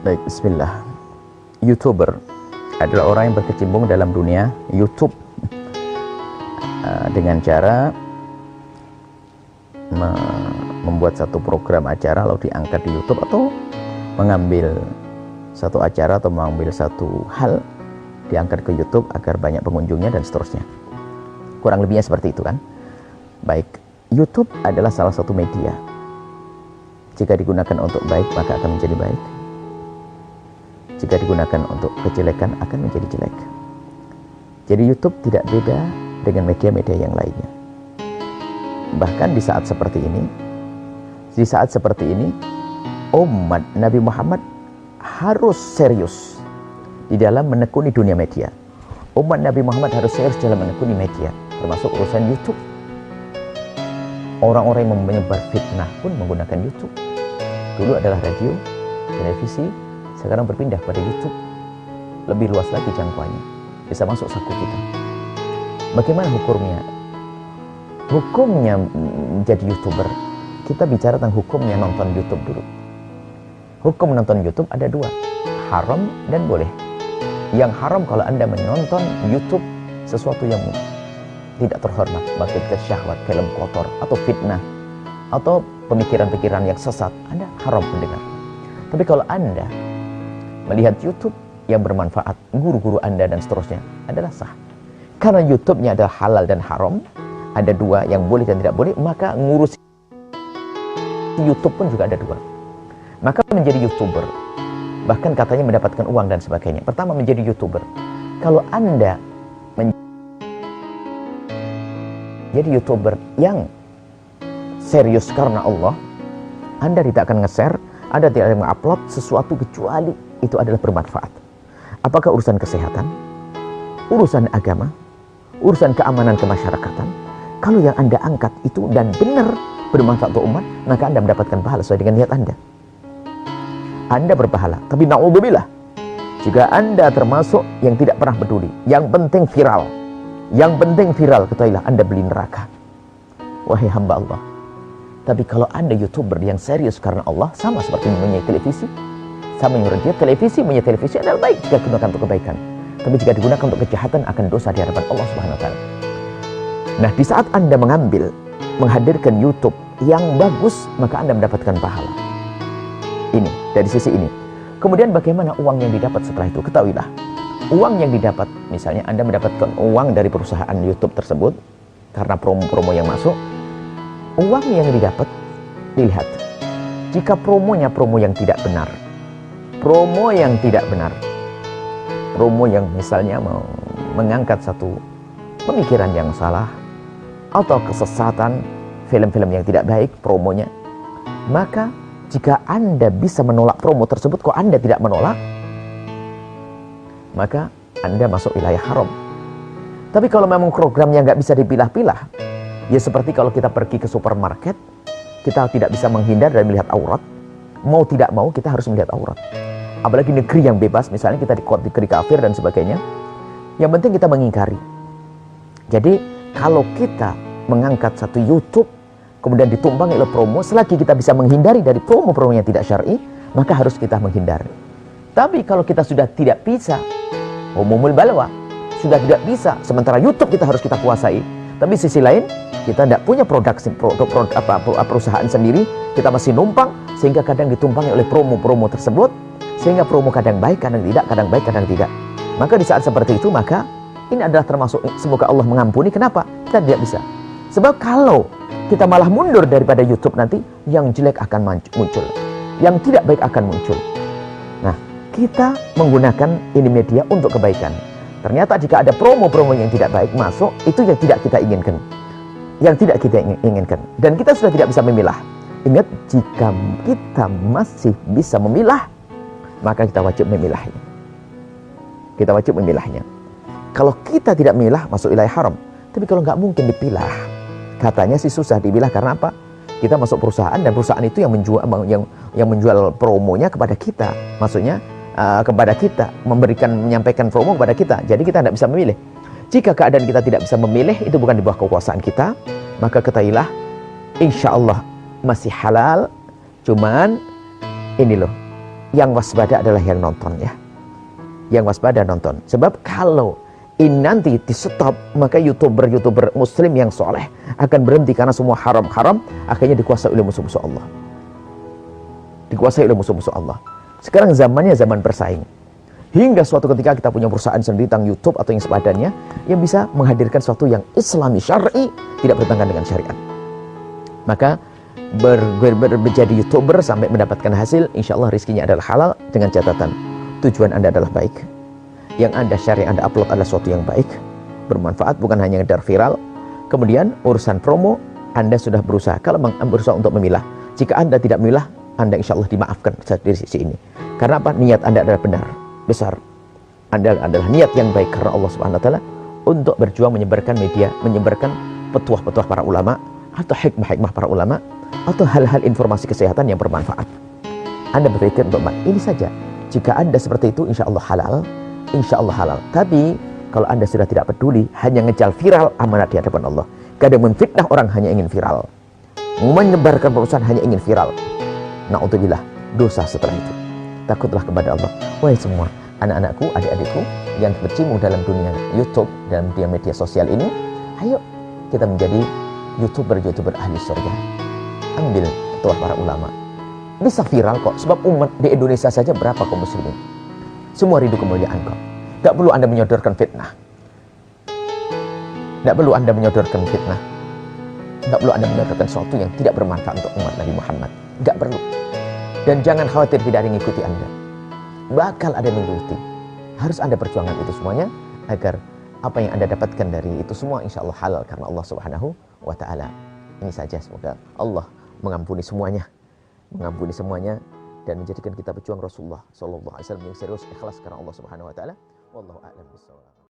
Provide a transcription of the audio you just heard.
Baik, bismillah. YouTuber adalah orang yang berkecimpung dalam dunia YouTube dengan cara membuat satu program acara lalu diangkat di YouTube, atau mengambil satu acara atau mengambil satu hal diangkat ke YouTube agar banyak pengunjungnya dan seterusnya. Kurang lebihnya seperti itu kan. Baik, YouTube adalah salah satu media. Jika digunakan untuk baik maka akan menjadi baik. Jika digunakan untuk kejelekan akan menjadi jelek. Jadi YouTube tidak beda dengan media-media yang lainnya. Bahkan di saat seperti ini, umat Nabi Muhammad harus serius di dalam menekuni dunia media. Umat Nabi Muhammad harus serius dalam menekuni media, termasuk urusan YouTube. Orang-orang yang menyebar fitnah pun menggunakan YouTube. Dulu adalah radio, televisi, sekarang berpindah pada YouTube. Lebih luas lagi jangkauannya, bisa masuk saku kita. Bagaimana hukumnya? Hukumnya menjadi YouTuber. Kita bicara tentang hukumnya nonton YouTube dulu. Hukum menonton YouTube ada dua, haram dan boleh. Yang haram kalau Anda menonton YouTube sesuatu yang tidak terhormat, bagi syahwat, film kotor, atau fitnah, atau pemikiran-pikiran yang sesat, Anda haram mendengar. Tapi kalau Anda melihat YouTube yang bermanfaat, guru-guru Anda dan seterusnya, adalah sah. Karena YouTube-nya adalah halal dan haram, ada dua yang boleh dan tidak boleh, maka ngurus YouTube pun juga ada dua. Maka menjadi YouTuber, bahkan katanya mendapatkan uang dan sebagainya. Pertama, menjadi YouTuber. Kalau Anda menjadi YouTuber yang serius karena Allah, Anda tidak akan nge-share, Anda tidak akan mengupload sesuatu kecuali itu adalah bermanfaat. Apakah urusan kesehatan, urusan agama, urusan keamanan kemasyarakatan, kalau yang Anda angkat itu dan benar bermanfaat untuk umat, maka Anda mendapatkan pahala sesuai dengan niat Anda. Anda berpahala. Tapi na'udzubillah, jika Anda termasuk yang tidak pernah peduli, yang penting viral, ketahuilah Anda beli neraka. Wahai hamba Allah. Tapi kalau Anda YouTuber yang serius karena Allah, sama seperti mempunyai televisi, sama yang radio, mempunyai televisi adalah baik jika digunakan untuk kebaikan. Tapi jika digunakan untuk kejahatan akan dosa di hadapan Allah Subhanahu wa taala. Nah, di saat Anda menghadirkan YouTube yang bagus, maka Anda mendapatkan pahala. Ini, dari sisi ini. Kemudian bagaimana uang yang didapat setelah itu? Ketahuilah, uang yang didapat, misalnya Anda mendapatkan uang dari perusahaan YouTube tersebut karena promo-promo yang masuk, uang yang didapat, dilihat. Jika promonya promo yang tidak benar, promo yang misalnya mengangkat satu pemikiran yang salah atau kesesatan, film-film yang tidak baik promonya, maka jika Anda bisa menolak promo tersebut, kok Anda tidak menolak, maka Anda masuk wilayah haram. Tapi kalau memang programnya nggak bisa dipilah-pilah, ya seperti kalau kita pergi ke supermarket, kita tidak bisa menghindar dari melihat aurat. Mau tidak mau kita harus melihat aurat. Apalagi negeri yang bebas, misalnya kita di negeri kafir dan sebagainya. Yang penting kita mengingkari. Jadi kalau kita mengangkat satu YouTube, kemudian ditumpangi oleh promo, selagi kita bisa menghindari dari promo-promo yang tidak syar'i, maka harus kita menghindari. Tapi kalau kita sudah tidak bisa, umumul balwa, sudah tidak bisa, sementara YouTube kita harus kita kuasai, tapi sisi lain kita tidak punya perusahaan sendiri, kita masih numpang, sehingga kadang ditumpangi oleh promo-promo tersebut, sehingga promo kadang baik, kadang tidak, kadang baik, kadang tidak. Maka di saat seperti itu, maka ini adalah termasuk, semoga Allah mengampuni. Kenapa? Kita tidak bisa. Sebab kalau kita malah mundur daripada YouTube, nanti yang jelek akan muncul, yang tidak baik akan muncul. Nah, kita menggunakan ini media untuk kebaikan. Ternyata jika ada promo-promo yang tidak baik masuk, itu yang tidak kita inginkan. Yang tidak kita inginkan. Dan kita sudah tidak bisa memilah. Ingat, jika kita masih bisa memilah, maka kita wajib memilahnya. Kita wajib memilahnya. Kalau kita tidak memilah, masuk wilayah haram. Tapi kalau nggak mungkin dipilah, katanya sih susah dipilah. Karena apa? Kita masuk perusahaan, dan perusahaan itu yang menjual promonya kepada kita. Maksudnya kepada kita, menyampaikan promo kepada kita. Jadi kita tidak bisa memilih. Jika keadaan kita tidak bisa memilih, itu bukan di bawah kekuasaan kita, maka ketahuilah, insya Allah masih halal. Cuman ini loh, yang waspada adalah yang nonton ya. Yang waspada nonton. Sebab kalau ini nanti di stop, maka YouTuber muslim yang soleh akan berhenti karena semua haram-haram, akhirnya dikuasai oleh musuh-musuh Allah. Dikuasai oleh musuh-musuh Allah. Sekarang zamannya zaman bersaing. Hingga suatu ketika kita punya perusahaan sendiri tentang YouTube atau yang sepadannya yang bisa menghadirkan sesuatu yang islami, syar'i, tidak bertentangan dengan syariat. Maka menjadi YouTuber sampai mendapatkan hasil, insya Allah rizkinya adalah halal dengan catatan tujuan Anda adalah baik. Yang Anda share, yang Anda upload adalah sesuatu yang baik, bermanfaat, bukan hanya ngedar viral. Kemudian urusan promo, Anda sudah berusaha. Kalau berusaha untuk memilah, jika Anda tidak memilah, Anda insya Allah dimaafkan dari sisi ini. Karena apa? Niat Anda adalah benar, besar. Anda adalah niat yang baik karena Allah Subhanahu Wa Taala untuk berjuang menyebarkan media, menyebarkan petuah-petuah para ulama atau hikmah-hikmah para ulama atau hal-hal informasi kesehatan yang bermanfaat. Anda berpikir untuk ini saja. Jika Anda seperti itu, insya Allah halal. Insya Allah halal. Tapi kalau Anda sudah tidak peduli, hanya ngejar viral, amanat di hadapan Allah. Kadang menfitnah orang hanya ingin viral, menyebarkan perusahaan hanya ingin viral. Na'udzubillah, dosa setelah itu. Takutlah kepada Allah. Wahai semua anak-anakku, adik-adikku yang berkecimpung dalam dunia YouTube, dalam dunia media sosial ini, ayo kita menjadi YouTuber ahli surga. Ambil petuah para ulama. Bisa viral kok, sebab umat di Indonesia saja berapa kaum muslimin. Semua rindu kemuliaan kok. Gak perlu Anda menyodorkan fitnah. Gak perlu Anda menyodorkan fitnah. Gak perlu Anda menyodorkan sesuatu yang tidak bermanfaat untuk umat Nabi Muhammad. Gak perlu. Dan jangan khawatir tidak ada yang mengikuti Anda. Bakal ada yang mengikuti. Harus Anda perjuangkan itu semuanya agar apa yang Anda dapatkan dari itu semua insya Allah halal karena Allah Subhanahu wa Ta'ala. Ini saja, semoga Allah mengampuni semuanya. Mengampuni semuanya dan menjadikan kita pejuang Rasulullah sallallahu alaihi wasallam yang serius ikhlas karena Allah Subhanahu wa taala. Wallahu a'lam bishawab.